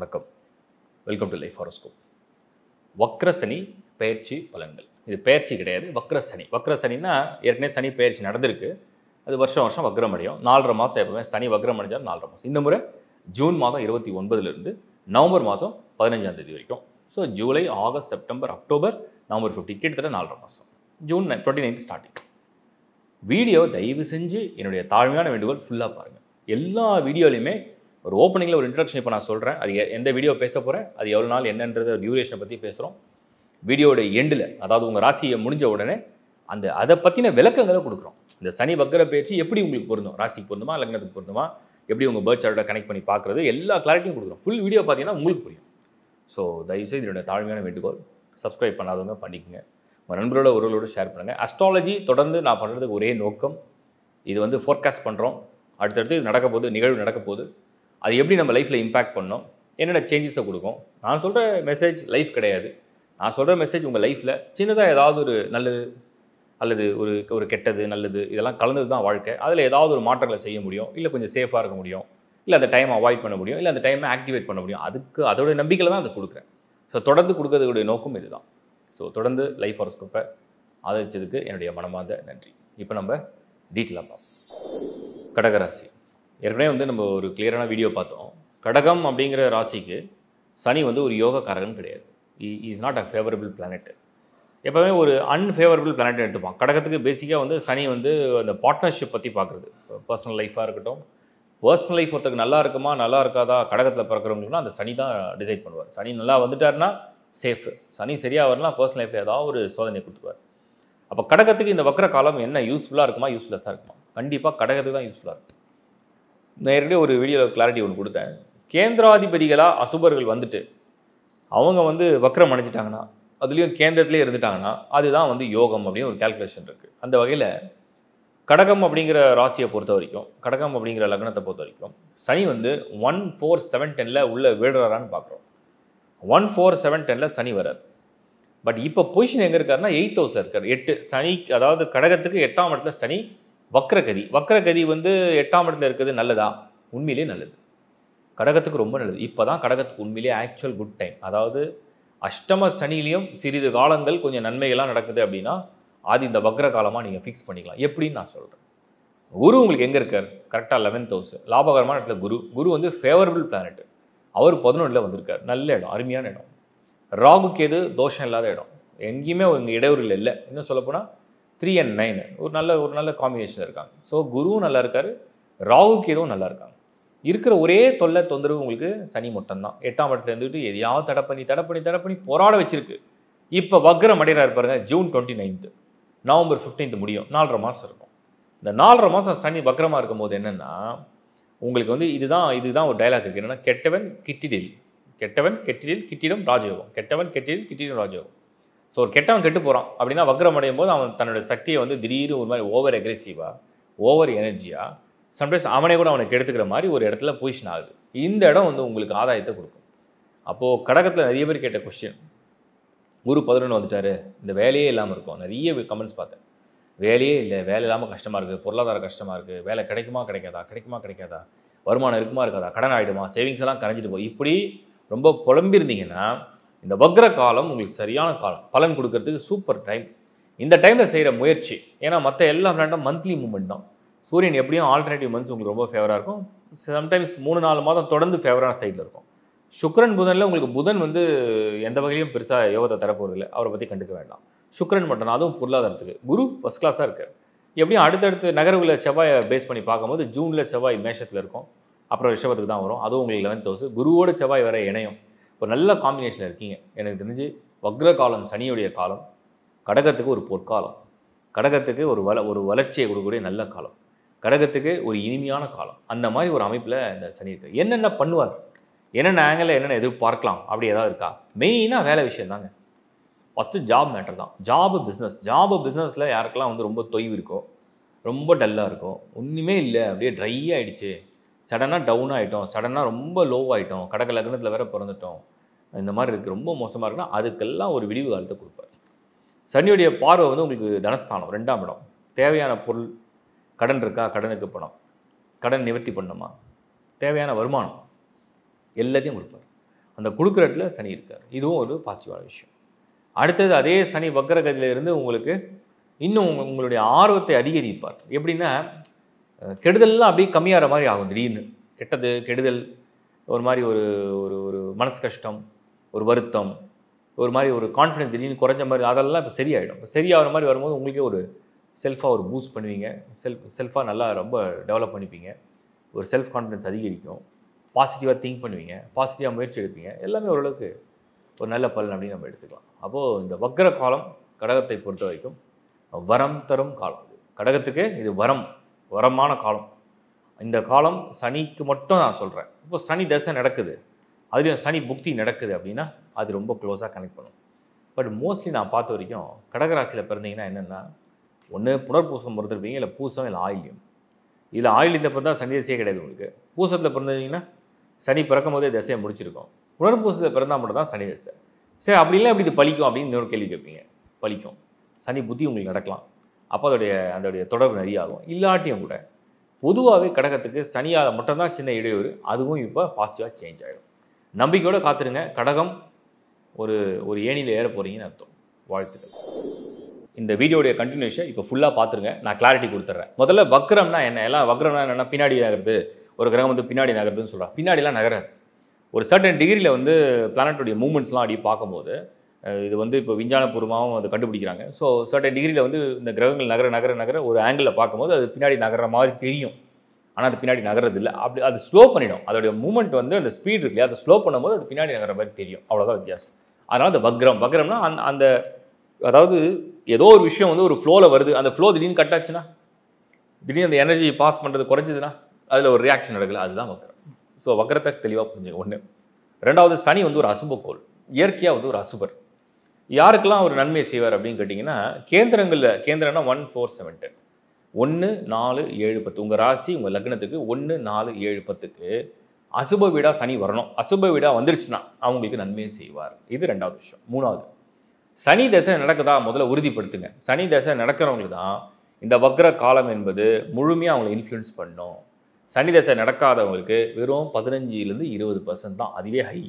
வணக்கம். Welcome to life horoscope. வக்ரசனி பெயர்ச்சி பலன்கள். இது பெயர்ச்சி கிடையாது, வக்ரசனி. வக்ரசனின்னா ஏற்கனவே சனி பெயர்ச்சி நடந்திருக்கு. அது வருஷம் வருஷம் வக்ரம் அடையும். 4.5 மாதம் எப்பவுமே சனி வக்ரம் அடைஞ்சால் 4.5 மாதம். இந்த முறை ஜூன் மாதம் 29லிருந்து நவம்பர் மாதம் 15ஆம் தேதி வரைக்கும். So July, August, September, October, November 15 கிட்டத்தட்ட 4.5 மாதம். June 29 starting. வீடியோ தயவு செஞ்சு என்னுடைய தாழ்மையான வேண்டுகோள் ஃபுல்லாக பாருங்கள். எல்லா வீடியோலையுமே ஒரு ஓப்பனிங்கில் ஒரு இன்ட்ரடக்ஷன் இப்போ நான் சொல்கிறேன். அது எந்த வீடியோ பேச போகிறேன், அது எவ்வளோ நாள் என்னன்றது டியூரேஷனை பற்றி பேசுகிறோம். வீடியோட எண்டில், அதாவது உங்கள் ராசியை முடிஞ்ச உடனே அதை பற்றின விளக்கங்களை கொடுக்குறோம். இந்த சனி வக்ர பயிற்சி எப்படி உங்களுக்கு பொருந்தும், ராசிக்கு பொருந்துமா, லக்னத்துக்கு பொருந்துமா, எப்படி உங்கள் பர்த் சார்ட்டை கனெக்ட் பண்ணி பார்க்குறது, எல்லா கிளாரிட்டியும் கொடுக்குறோம். ஃபுல் வீடியோ பார்த்தீங்கன்னா உங்களுக்கு புரியும். ஸோ தயவுசெய்து என்னோட தாழ்மையான வேண்டுகோள், சப்ஸ்கிரைப் பண்ணாதவங்க பண்ணிக்கோங்க. உங்கள் நண்பரோட ஒருவரோடு ஷேர் பண்ணுங்கள். அஸ்ட்ராலஜி தொடர்ந்து நான் பண்ணுறதுக்கு ஒரே நோக்கம், இது வந்து ஃபோர்காஸ்ட் பண்ணுறோம். அடுத்தடுத்து இது நடக்க போகுது, நிகழ்வு நடக்க போகுது. அது எப்படி நம்ம லைஃப்பில் இம்பேக்ட் பண்ணோம், என்னென்ன சேஞ்சஸை கொடுக்கும். நான் சொல்கிற மெசேஜ் லைஃப் கிடையாது. நான் சொல்கிற மெசேஜ் உங்கள் லைஃப்பில் சின்னதாக ஏதாவது ஒரு நல்லது அல்லது ஒரு கெட்டது நல்லது இதெல்லாம் கலந்தது தான் வாழ்க்கை. அதில் ஏதாவது ஒரு மாற்றங்களை செய்ய முடியும், இல்லை கொஞ்சம் சேஃபாக இருக்க முடியும், இல்லை அந்த டைமை அவாய்ட் பண்ண முடியும், இல்லை அந்த டைமை ஆக்டிவேட் பண்ண முடியும். அதோட நம்பிக்கையில் தான் அதை கொடுக்குறேன். ஸோ தொடர்ந்து கொடுக்கறதுடைய நோக்கம் இதுதான். ஸோ தொடர்ந்து லைஃப் ஹாரோஸ்கோப்பை ஆதரிச்சதுக்கு என்னுடைய மனமார்ந்த நன்றி. இப்போ நம்ம டீட்டெயிலாக பார்ப்போம். கடகராசி. ஏற்கனவே வந்து நம்ம ஒரு கிளியரான வீடியோ பார்த்தோம். கடகம் அப்படிங்கிற ராசிக்கு சனி வந்து ஒரு யோகக்காரகன் கிடையாது. Is not a favourable planet. எப்போவுமே ஒரு அன்ஃபேவரபிள் பிளானட் எடுத்துப்பான். கடகத்துக்கு பேசிக்காக வந்து சனி வந்து அந்த பார்ட்னர்ஷிப் பற்றி பார்க்குறது. பர்சனல் லைஃபாக இருக்கட்டும், பர்சனல் லைஃப் ஒருத்தருக்கு நல்லா இருக்குமா நல்லா இருக்காதா கடகத்தில் பிறக்கிறவங்களுக்குனா அந்த சனி தான் டிசைட் பண்ணுவார். சனி நல்லா வந்துட்டாருன்னா சேஃபு, சனி சரியாக வரலாம் பர்சனல் லைஃப்பில் ஏதாவது ஒரு சோதனை கொடுத்துருவார். அப்போ கடகத்துக்கு இந்த வக்ர காலம் என்ன யூஸ்ஃபுல்லாக இருக்குமா யூஸ்ஃபுல்லஸாக இருக்குமா? கண்டிப்பாக கடகத்துக்கு தான் யூஸ்ஃபுல்லாக இருக்கும். நேரடியே ஒரு வீடியோவில் கிளாரிட்டி ஒன்று கொடுத்தேன். கேந்திராதிபதிகளாக அசுபர்கள் வந்துட்டு அவங்க வந்து வக்ரம் அடைஞ்சிட்டாங்கன்னா, அதுலேயும் கேந்திரத்திலே இருந்துட்டாங்கன்னா அதுதான் வந்து யோகம் அப்படின்னு ஒரு கேல்குலேஷன் இருக்குது. அந்த வகையில் கடகம் அப்படிங்கிற ராசியை பொறுத்த வரைக்கும், கடகம் அப்படிங்கிற லக்னத்தை பொறுத்த வரைக்கும் சனி வந்து 1, 4, 7, 10 உள்ள விழுறாரான்னு பார்க்குறோம். 1, 4, 7, 10 சனி வரார். பட் இப்போ பொசிஷன் எங்கே இருக்காருன்னா 8th ஹவுஸில் இருக்கார். 8 சனி, அதாவது கடகத்துக்கு 8ஆம் இடத்துல சனி வக்ரகதி. வக்ரகதி வந்து 8ஆம் இடத்துல இருக்கிறது நல்லதா? உண்மையிலே நல்லது. கடகத்துக்கு ரொம்ப நல்லது. இப்போ தான் கடகத்துக்கு உண்மையிலே ஆக்சுவல் குட் டைம். அதாவது அஷ்டம சனிலையும் சிறிது காலங்கள் கொஞ்சம் நன்மைகள்லாம் நடக்குது அப்படின்னா அது இந்த வக்ர காலமாக நீங்கள் ஃபிக்ஸ் பண்ணிக்கலாம். எப்படின்னு நான் சொல்கிறேன். குரு உங்களுக்கு எங்கே இருக்கார்? கரெக்டாக 11th ஹவுஸ், லாபகரமான இடத்துல குரு. குரு வந்து ஃபேவரபிள் பிளானட். அவர் 11ல் வந்திருக்கார். நல்ல இடம், அருமையான இடம். ராகு கேது தோஷம் இல்லாத இடம், எங்கேயுமே ஒரு இடையூறு இல்லை. இன்னும் சொல்லப்போனால் 3 and 9 ஒரு நல்ல காம்பினேஷன் இருக்காங்க. ஸோ குருவும் நல்லா இருக்கார், ராகு கேதுவும் நல்லா இருக்காங்க. இருக்கிற ஒரே தொந்தரவு உங்களுக்கு சனி மட்டும்தான். 8ஆம் இடத்துல இருந்துட்டு எதையாவது தடை பண்ணி போராட வச்சிருக்கு. இப்போ வக்ரம் அடைகிறார் பாருங்க. ஜூன் 29, நவம்பர் 15 முடியும். 4.5 மாதம் இருக்கும். இந்த 4.5 மாதம் சனி வக்ரமாக இருக்கும்போது என்னென்னா உங்களுக்கு வந்து இதுதான் ஒரு டைலாக் இருக்குது. என்னென்னா கெட்டவன் கெட்டிடில் கிட்டிடும் ராஜயோகம். கெட்டவன் கெட்டிடில் கிட்டிடும் ராஜயோகம். ஸோ ஒரு கெட்டவன் கெட்டு போகிறான் அப்படின்னா வக்ரம் அடையும் போது அவன் தன்னோட சக்தியை வந்து திடீர்னு ஒரு மாதிரி ஓவர் அக்ரெசிவாக, ஓவர் எனர்ஜியாக, சம்டைம்ஸ் அவனே கூட அவனுக்கு எடுத்துக்கிற மாதிரி ஒரு இடத்துல பொசிஷன் ஆகுது. இந்த இடம் வந்து உங்களுக்கு ஆதாயத்தை கொடுக்கும். அப்போது கடகத்தில் நிறைய பேர் கேட்ட கொஸ்டின், குரு 11 வந்துட்டார், இந்த வேலையே இல்லாமல் இருக்கும். நிறைய கமெண்ட்ஸ் பார்த்தேன். வேலையே இல்லை, வேலை இல்லாமல் கஷ்டமாக இருக்குது, பொருளாதார கஷ்டமாக இருக்குது, வேலை கிடைக்குமா கிடைக்காதா, வருமானம் இருக்குமா இருக்காதா, கடன் ஆகிடுமா, சேவிங்ஸ் எல்லாம் கரைஞ்சிட்டு போய் இப்படி ரொம்ப புலம்பிருந்தீங்கன்னா இந்த வக்ர காலம் உங்களுக்கு சரியான காலம். பலன் கொடுக்கறதுக்கு சூப்பர் டைம். இந்த டைமில் செய்கிற முயற்சி, ஏன்னா மற்ற எல்லா பிளானட்டும் மந்த்லி மூவ்மெண்ட் தான். சூரியன் எப்படியும் ஆல்டர்னேட்டிவ் மந்த்ஸ் உங்களுக்கு ரொம்ப ஃபேவராக இருக்கும். சம்டைம்ஸ் 3-4 மாதம் தொடர்ந்து ஃபேவரான சைடில் இருக்கும். சுக்ரன் புதனில் உங்களுக்கு புதன் வந்து எந்த வகையிலையும் பெருசாக யோகத்தை தரப்போறதில்லை. அவரை பற்றி கண்டுக்க வேண்டாம். சுக்ரன் மட்டும், அதுவும் பொருளாதாரத்துக்கு. குரு ஃபஸ்ட் கிளாஸாக இருக்கார். எப்படியும் அடுத்தடுத்து நகர்வுகளை செவ்வாயை பேஸ் பண்ணி பார்க்கும்போது ஜூனில் செவ்வாய் மேஷத்தில் இருக்கும், அப்புறம் ரிஷபத்துக்கு தான் வரும். அதுவும் உங்களுக்கு 11th ஹவுஸ். குருவோட செவ்வாய் வர இணையும். ஒரு நல்ல காம்பினேஷனில் இருக்கீங்க. எனக்கு தெரிஞ்சு வக்ர காலம் சனியுடைய காலம். கடகத்துக்கு ஒரு பொற்காலம், கடகத்துக்கு ஒரு வளர்ச்சியை கொடுக்கக்கூடிய நல்ல காலம், கடகத்துக்கு ஒரு இனிமையான காலம். அந்த மாதிரி ஒரு அமைப்பில் இந்த சனி இருக்குது. என்னென்ன பண்ணுவார், என்னென்ன ஆங்கிளில் என்னென்ன எதிர்பார்க்கலாம் அப்படி ஏதாவது இருக்கா? மெயினாக வேலை விஷயம் தாங்க. ஃபஸ்ட்டு ஜாப் மேட்டர் தான். ஜாபு பிஸ்னஸில் யாருக்கெல்லாம் வந்து ரொம்ப தொய்வு இருக்கோ, ரொம்ப டல்லாக இருக்கும், ஒன்றுமே இல்லை, அப்படியே ட்ரை ஆகிடுச்சு, சடனாக டவுன் ஆகிட்டோம், சடனாக ரொம்ப லோ ஆகிட்டோம், கடக லக்னத்தில் வேற பிறந்துட்டோம், இந்த மாதிரி இருக்குது, ரொம்ப மோசமாக இருக்குன்னா அதுக்கெல்லாம் ஒரு விடிவு காலத்தை கொடுப்பார். சனியுடைய பார்வை வந்து உங்களுக்கு தனஸ்தானம் 2ஆம் இடம். தேவையான பொருள், கடன் இருக்கா, கடனுக்கு பணம், கடன் நிவர்த்தி பண்ணணுமா, தேவையான வருமானம் எல்லாத்தையும் கொடுப்பார். அந்த கொடுக்குற இடத்துல சனி இருக்கார். இதுவும் ஒரு பாசிட்டிவான விஷயம். அடுத்தது அதே சனி வக்ரகதியில இருந்து உங்களுக்கு இன்னும் உங்களுடைய ஆர்வத்தை அதிகரிப்பார். எப்படின்னா கெடுதல்லாம் அப்படியே கம்மியாகிற மாதிரி ஆகும். திடீர்னு கெட்டது கெடுதல் ஒரு மாதிரி ஒரு ஒரு ஒரு மனசு கஷ்டம், ஒரு வருத்தம், ஒரு மாதிரி ஒரு கான்ஃபிடன்ஸ் திடீர்னு குறைஞ்ச மாதிரி அதெல்லாம் இப்போ சரியாயிடும். இப்போ சரியாகிற மாதிரி வரும்போது உங்களுக்கே ஒரு செல்ஃபாக ஒரு பூஸ்ட் பண்ணுவீங்க. செல்ஃபாக நல்லா ரொம்ப டெவலப் பண்ணிப்பீங்க. ஒரு செல்ஃப் கான்ஃபிடன்ஸ் அதிகரிக்கும். பாசிட்டிவாக திங்க் பண்ணுவீங்க. பாசிட்டிவாக முயற்சி எடுப்பீங்க. எல்லாமே ஓரளவுக்கு ஒரு நல்ல பலன் அப்படின்னு நம்ம எடுத்துக்கலாம். அப்போது இந்த வக்ர காலம் கடகத்தை பொறுத்த வரைக்கும் வரம் தரும் காலம். கடகத்துக்கு இது வரமான காலம். இந்த காலம் சனிக்கு மட்டும் நான் சொல்கிறேன். இப்போ சனி தசை நடக்குது, அதுலேயும் சனி புக்தி நடக்குது அப்படின்னா அது ரொம்ப க்ளோஸாக கனெக்ட் பண்ணும். பட் மோஸ்ட்லி நான் பார்த்த வரைக்கும் கடகராசியில் பிறந்தீங்கன்னா என்னென்னா, ஒன்று புனர்பூசம் பிறந்திருப்பீங்க, இல்லை பூசம், இல்லை ஆயில்யம். இதில் ஆயில்யத்தை பிறந்தா சனி தசையே கிடையாது உங்களுக்கு. பூசத்தில் பிறந்தீங்கன்னா சனி பிறக்கும் போதே தசையை முடிச்சிருக்கோம். புனர்பூசத்தில் பிறந்தால் மட்டும் தான் சனி தசை. சரி, அப்படி இல்லை அப்படி இது பலிக்கும் அப்படின்னு இன்னொரு கேள்வி கேட்பீங்க. பலிக்கும். சனி புத்தி உங்களுக்கு நடக்கலாம். அப்போ அதோடைய தொடர்பு நிறைய ஆகும். இல்லாட்டியும் கூட பொதுவாகவே கடகத்துக்கு சனியால் மட்டும்தான் சின்ன இடையூறு. அதுவும் இப்போ பாசிட்டிவாக சேஞ்ச் ஆகிடும். நம்பிக்கையோடு காத்துருங்க. கடகம் ஒரு ஏணியில் ஏற போகிறீங்கன்னு அர்த்தம். வாழ்த்துக்கள். இந்த வீடியோடைய கண்டினியூஷன் இப்போ ஃபுல்லாக பார்த்துருங்க. நான் கிளாரிட்டி கொடுத்துட்றேன். முதல்ல வக்ரம்னா என்ன? எல்லாம் வக்ரம்னா என்னென்னா பின்னாடி நகருது, ஒரு கிரகம் வந்து பின்னாடி நகருதுன்னு சொல்கிறாங்க. பின்னாடிலாம் நகராது. ஒரு சர்டன் டிகிரியில் வந்து பிளானட்டோடைய மூவ்மெண்ட்ஸ்லாம் அப்படி பார்க்கும்போது இது வந்து இப்போ விஞ்ஞானபூர்வமாகவும் அதை கண்டுபிடிக்கிறாங்க. ஸோ சர்டன் டிகிரியில் வந்து இந்த கிரகங்கள் நகர ஒரு ஆங்கிளில் பார்க்கும்போது அது பின்னாடி நகர்ற மாதிரி தெரியும். ஆனால் அது பின்னாடி நகர்றது இல்லை. அப்படி அது ஸ்லோ பண்ணிடும். அதோடைய மூவ்மெண்ட் வந்து அந்த ஸ்பீட் இருக்கு இல்லையா, அதை ஸ்லோ பண்ணும்போது அது பின்னாடி நகர மாதிரி தெரியும். அவ்வளோதான் வித்தியாசம். அதனால் அந்த வக்ரம்னா அந்த அதாவது ஏதோ ஒரு விஷயம் வந்து ஒரு ஃப்ளோவில் வருது, அந்த ஃப்ளோ திடீர்னு கட் ஆச்சுன்னா, திடீர்னு அந்த எனர்ஜி பாஸ் பண்ணுறது குறைஞ்சதுன்னா அதில் ஒரு ரியாக்ஷன் நடக்கல. அதுதான் வக்ரம். ஸோ வக்ரத்தை தெளிவாக புரிஞ்சுங்க. ஒன்று. ரெண்டாவது, சனி வந்து ஒரு அசுபக்கோள். இயற்கையாக வந்து ஒரு அசுபர். யாருக்கெல்லாம் ஒரு நன்மை செய்வார் அப்படின்னு கேட்டிங்கன்னா, கேந்திரம்னா 1, 4, 7, 10. 1, 4, 7, 10. உங்கள் ராசி உங்கள் லக்னத்துக்கு 1, 4, 7, 10க்கு அசுப வீடாக சனி வரணும். அசுப வீடாக வந்துருச்சுன்னா அவங்களுக்கு நன்மையை செய்வார். இது ரெண்டாவது விஷயம். மூணாவது, சனி தசை நடக்குதா முதல்ல உறுதிப்படுத்துங்க. சனி தசை நடக்கிறவங்களுக்கு தான் இந்த வக்ர காலம் என்பது முழுமையாக அவங்களை இன்ஃப்ளூயன்ஸ் பண்ணும். சனி தசை நடக்காதவங்களுக்கு வெறும் 15லேருந்து 20% தான். அதுவே ஹை.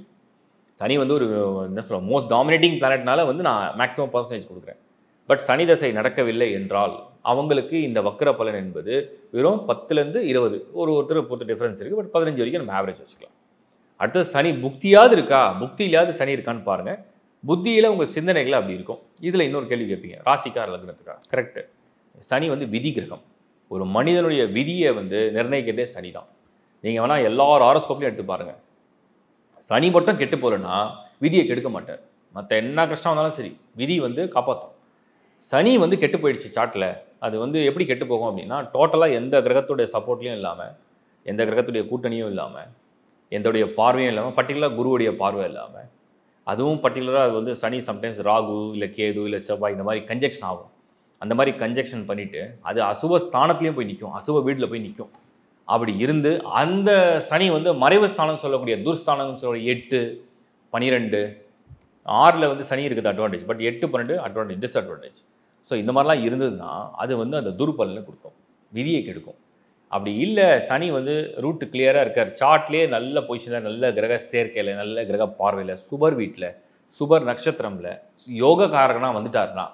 சனி வந்து ஒரு என்ன சொல்ல மோஸ்ட் டாமினேட்டிங் பிளானட்னால வந்து நான் மேக்ஸிமம் பர்சன்டேஜ் கொடுக்குறேன். பட் சனி தசை நடக்கவில்லை என்றால் அவங்களுக்கு இந்த வக்ர பலன் என்பது வெறும் 10லேருந்து 20. ஒருத்தர் பொறுத்த டிஃப்ரென்ஸ் இருக்குது. பட் 15 வரைக்கும் நம்ம ஆவரேஜ் வச்சுக்கலாம். அடுத்தது சனி புக்தியாவது இருக்கா, புக்தியிலாவது சனி இருக்கான்னு பாருங்கள். புத்தியில் உங்கள் சிந்தனைகள் அப்படி இருக்கும். இதில் இன்னொரு கேள்வி கேட்பீங்க, ராசிக்கா லக்னத்துக்கா? கரெக்டு. சனி வந்து விதி கிரகம். ஒரு மனிதனுடைய விதியை வந்து நிர்ணயிக்கிறதே சனி தான். நீங்கள் வேணால் எல்லார் ஹாரோஸ்கோப்லையும் எடுத்து பாருங்கள். சனி மட்டும் கெட்டு போகலன்னா விதியை கெடுக்க மாட்டார். மற்ற என்ன கஷ்டம் வந்தாலும் சரி விதி வந்து காப்பாற்றும். சனி வந்து கெட்டு போயிடுச்சு சாட்டில். அது வந்து எப்படி கெட்டு போகும் அப்படின்னா, டோட்டலாக எந்த கிரகத்துடைய சப்போர்ட்லையும் இல்லாமல், எந்த கிரகத்துடைய கூட்டணியும் இல்லாமல், எந்தோடைய பார்வையும் இல்லாமல், பர்டிகுலராக குருவுடைய பார்வை இல்லாமல், அதுவும் பர்டிகுலராக அது வந்து சனி சம்டைம்ஸ் ராகு இல்லை கேது இல்லை செவ்வாய் இந்த மாதிரி கன்ஜெக்ஷன் ஆகும். அந்த மாதிரி கன்ஜெக்ஷன் பண்ணிவிட்டு அது அசுப ஸ்தானத்துலேயும் போய் நிற்கும், அசுப வீட்டில் போய் நிற்கும். அப்படி இருந்து அந்த சனி வந்து மறைவு ஸ்தானம் சொல்லக்கூடிய துர்ஸ்தானம் சொல்லக்கூடிய 8, 12, 6ல் வந்து சனி இருக்குது advantage. But 8, 12 advantage, disadvantage. So இந்த மாதிரிலாம் இருந்ததுன்னா அது வந்து அந்த துர்பலனை கொடுக்கும், விதியை கெடுக்கும். அப்படி இல்லை, சனி வந்து ரூட்டு கிளியராக இருக்கார், சார்ட்லேயே நல்ல பொசிஷனில், நல்ல கிரக சேர்க்கையில், நல்ல கிரக பார்வையில், சுபர் வீட்டில், சுபர் நட்சத்திரமில் யோகக்காரகனாக வந்துட்டார்னா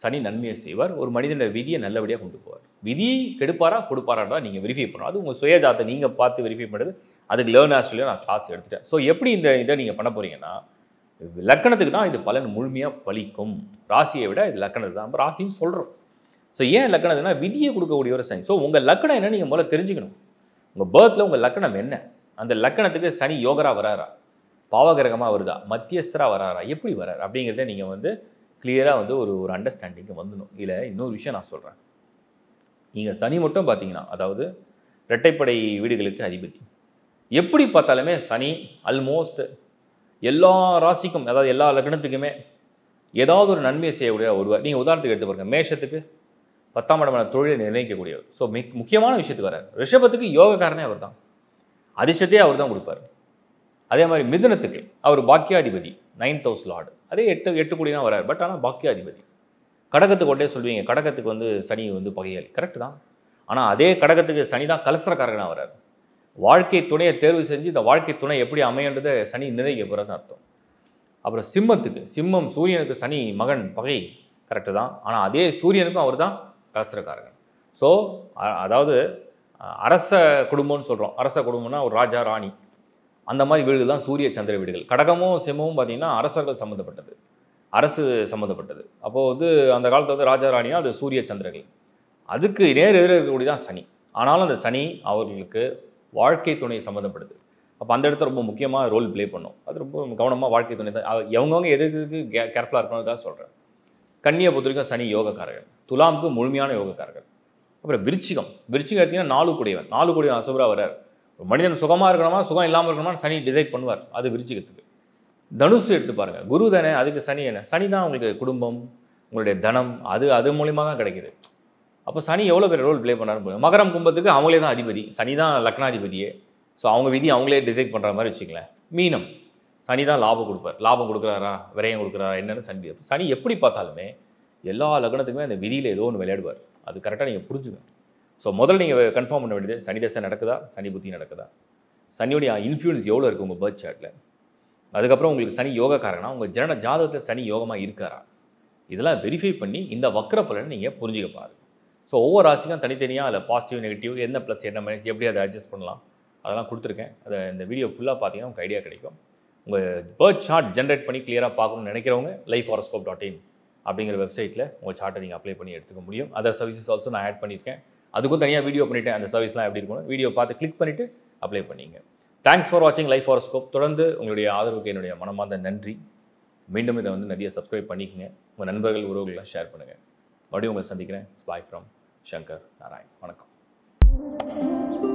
சனி நன்மையை செய்வார். ஒரு மனிதனுடைய விதியை நல்லபடியாக கொண்டு போவார். விதியை கெடுப்பாரா கொடுப்பாரா நீங்கள் வெரிஃபை பண்ணணும். அது உங்கள் சுயஜாத்தை நீங்கள் பார்த்து வெரிஃபை பண்ணுறது. அதுக்கு லேர்ன் ஆஸ்ட்ரேலியா நான் கிளாஸ் எடுத்துட்டேன். ஸோ எப்படி இதை நீங்கள் பண்ண போகிறீங்கன்னா, லக்கணத்துக்கு தான் இது பலன் முழுமையாக பலிக்கும். ராசியை விட இது லக்கணத்துக்கு தான் ராசின்னு சொல்கிறோம். ஸோ ஏன் லக்கணத்துனா விதியை கொடுக்கக்கூடிய ஒரு சனி. ஸோ உங்கள் லக்கணம் என்ன நீங்கள் முதல்ல தெரிஞ்சுக்கணும். உங்கள் பேர்த்தில் உங்கள் லக்கணம் என்ன, அந்த லக்கணத்துக்கு சனி யோகராக வராரா, பாவகிரகமாக வருதா, மத்தியஸ்தராக வராரா, எப்படி வராரு அப்படிங்கிறத நீங்கள் வந்து கிளியராக வந்து ஒரு அண்டர்ஸ்டாண்டிங்கு வந்துடும். இதில் இன்னொரு விஷயம் நான் சொல்கிறேன். நீங்கள் சனி மட்டும் பார்த்தீங்கன்னா, அதாவது இரட்டைப்படை வீடுகளுக்கு அதிபதி, எப்படி பார்த்தாலுமே சனி ஆல்மோஸ்ட் எல்லா ராசிக்கும், அதாவது எல்லா லக்னத்துக்குமே ஏதாவது ஒரு நன்மையை செய்யக்கூடிய ஒருவர். நீங்கள் உதாரணத்துக்கு எடுத்து பாருங்கள், மேஷத்துக்கு 10ஆம் இடமான தொழிலை நிர்ணயிக்கக்கூடியவர். ஸோ முக்கியமான விஷயத்துக்கு வரார். ரிஷபத்துக்கு யோகக்காரனே அவர் தான், அதிர்ஷ்டத்தையே அவர் தான் கொடுப்பார். அதே மாதிரி மிதுனத்துக்கு அவர் பாக்கியாதிபதி, 9th house லார்டு, அதே 8 கோடி தான் வரார். பட் ஆனால் பாக்கியாதிபதி. கடகத்துக்கு ஒட்டே சொல்வீங்க, கடகத்துக்கு வந்து சனி வந்து பகையாளி, கரெக்டு தான். ஆனால் அதே கடகத்துக்கு சனி தான் கலசரக்காரகனாக வரார். வாழ்க்கை துணையை தேர்வு செஞ்சு இந்த வாழ்க்கை துணை எப்படி அமையன்றதை சனி நிர்ணயிக்க போகிறதுன்னு அர்த்தம். அப்புறம் சிம்மத்துக்கு, சிம்மம் சூரியனுக்கு சனி மகன் பகை கரெக்டு தான். ஆனால் அதே சூரியனுக்கும் அவர் தான் கலசரக்காரகன். ஸோ அதாவது அரச குடும்பம்னு சொல்கிறோம். அரச குடும்பம்னா ஒரு ராஜா ராணி அந்த மாதிரி வீடுகள் தான் சூரிய சந்திர வீடுகள். கடகமும் சிம்மமும் பார்த்திங்கன்னா அரசர்கள் சம்மந்தப்பட்டது, அரசு சம்மந்தப்பட்டது. அப்போது அந்த காலத்தில் ராஜா ராணியா அது சூரிய சந்திரர்கள். அதுக்கு நேர் எதிர இருக்கக்கூடிய தான் சனி. ஆனாலும் அந்த சனி அவர்களுக்கு வாழ்க்கை துணை சம்மந்தப்படுது. அப்போ அந்த இடத்துல ரொம்ப முக்கியமாக ரோல் ப்ளே பண்ணும். அது ரொம்ப கவனமாக வாழ்க்கை துணை தான் எவங்கவுங்க எதுக்கு கேர்ஃபுல்லாக இருக்கணும்னு சொல்கிறேன். கன்னியை பொறுத்த வரைக்கும் சனி யோகக்காரர்கள், துலாமுக்கு முழுமையான யோகக்காரர்கள். அப்புறம் விருச்சிகம் எடுத்திங்கன்னா 4 கூடியவன், 4 கூடியவன் அசுபராக வர்றார். ஒரு மனிதன் சுகமாக இருக்கணுமா சுகம் இல்லாமல் இருக்கணுமா சனி டிசைட் பண்ணுவார். அது விருச்சிகத்துக்கு. தனுசு எடுத்து பாருங்கள், குரு தானே, அதுக்கு சனி என்ன, சனி தான் உங்களுக்கு குடும்பம், உங்களுடைய தனம், அது மூலியமாக தான் கிடைக்கிது. அப்போ சனி எவ்வளோ பேர் ரோல் ப்ளே பண்ணாரு. மகரம் கும்பத்துக்கு அவங்களே தான் அதிபதி, சனி தான் லக்னாதிபதியே. ஸோ அவங்க விதி அவங்களே டிசைட் பண்ணுற மாதிரி வச்சுக்கலேன். மீனம் சனி தான் லாபம் கொடுப்பார். லாபம் கொடுக்குறாரா விரயம் கொடுக்குறாரா என்னென்னு சனி எப்படி பார்த்தாலுமே எல்லா லக்னத்துக்குமே அந்த விதியில் ஏதோ ஒன்று விளையாடுவார். அது கரெக்டாக நீங்கள் புரிஞ்சுங்க. ஸோ முதல்ல நீங்கள் கன்ஃபார்ம் பண்ண வேண்டியது சனி தசை நடக்குதா, சனி புத்தி நடக்குதா, சனியோடைய இன்ஃப்ளூயன்ஸ் எவ்வளோ இருக்குது உங்கள் பர்த் சார்ட்டில். அதுக்கப்புறம் உங்களுக்கு சனி யோகக்காரனா, உங்கள் ஜாதகத்தில் சனி யோகமாக இருக்காரா, இதெல்லாம் வெரிஃபை பண்ணி இந்த வக்ர பலனை நீங்கள் புரிஞ்சுக்க பாருங்கள். ஸோ ஒவ்வொரு ராசிக்கும் தனித்தனியாக அதில் பாசிட்டிவ் நெகட்டிவ் என்ன ப்ளஸ் என்ன மைனஸ் எப்படி அதை அட்ஜஸ்ட் பண்ணலாம் அதெல்லாம் கொடுத்துருக்கேன். அதை இந்த வீடியோ ஃபுல்லாக பார்த்தீங்கன்னா உங்களுக்கு ஐடியா கிடைக்கும். உங்கள் பர்த் சார்ட் ஜென்ரேட் பண்ணி கிளியராக பார்க்கணும்னு நினைக்கிறவங்க lifehoroscope.in அப்படிங்கிற வெப்சைட்டில் உங்கள் சார்ட்டை நீங்கள் அப்ளை பண்ணி எடுத்துக்க முடியும். அதர் சர்வீசஸ் ஆல்சோ நான் ஆட் பண்ணியிருக்கேன். அதுக்கும் தனியாக வீடியோ பண்ணிவிட்டேன். அந்த சர்வீஸ்லாம் எப்படி இருக்கணும் வீடியோ பார்த்து கிளிக் பண்ணிவிட்டு அப்ளை பண்ணிங்க. தேங்க்ஸ் ஃபார் வாட்சிங் லைஃப் ஹாரோஸ்கோப். தொடர்ந்து உங்களுடைய ஆதரவுக்கு என்னுடைய மனமார்ந்த நன்றி. மீண்டும் இதை நிறைய சப்ஸ்கிரைப் பண்ணிக்கங்க. உங்கள் நண்பர்கள் உறவுகள்லாம் ஷேர் பண்ணுங்கள். மறுபடியும் உங்களை சந்திக்கிறேன். Bye from Shankar Narayan. வணக்கம்.